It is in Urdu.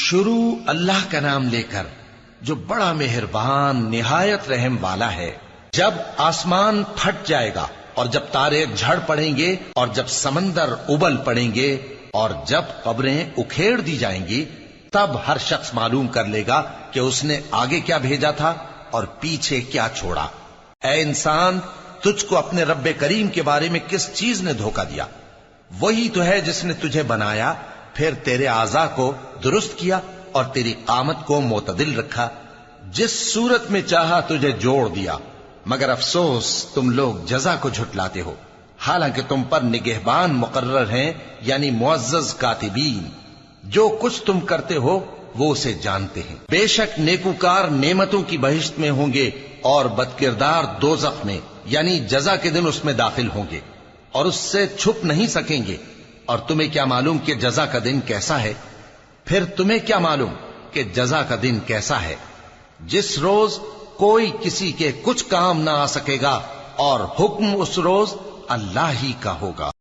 شروع اللہ کا نام لے کر جو بڑا مہربان نہایت رحم والا ہے۔ جب آسمان پھٹ جائے گا اور جب تارے جھڑ پڑیں گے اور جب سمندر ابل پڑیں گے اور جب قبریں اکھیڑ دی جائیں گی، تب ہر شخص معلوم کر لے گا کہ اس نے آگے کیا بھیجا تھا اور پیچھے کیا چھوڑا۔ اے انسان، تجھ کو اپنے رب کریم کے بارے میں کس چیز نے دھوکہ دیا؟ وہی تو ہے جس نے تجھے بنایا، پھر تیرے اعضاء کو درست کیا اور تیری قامت کو معتدل رکھا، جس صورت میں چاہا تجھے جوڑ دیا۔ مگر افسوس تم لوگ جزا کو جھٹلاتے ہو، حالانکہ تم پر نگہبان مقرر ہیں، یعنی معزز کاتبین۔ جو کچھ تم کرتے ہو وہ اسے جانتے ہیں۔ بے شک نیکوکار نعمتوں کی بہشت میں ہوں گے اور بدکردار دوزخ میں، یعنی جزا کے دن اس میں داخل ہوں گے اور اس سے چھپ نہیں سکیں گے۔ اور تمہیں کیا معلوم کہ جزا کا دن کیسا ہے؟ پھر تمہیں کیا معلوم کہ جزا کا دن کیسا ہے؟ جس روز کوئی کسی کے کچھ کام نہ آ سکے گا اور حکم اس روز اللہ ہی کا ہوگا۔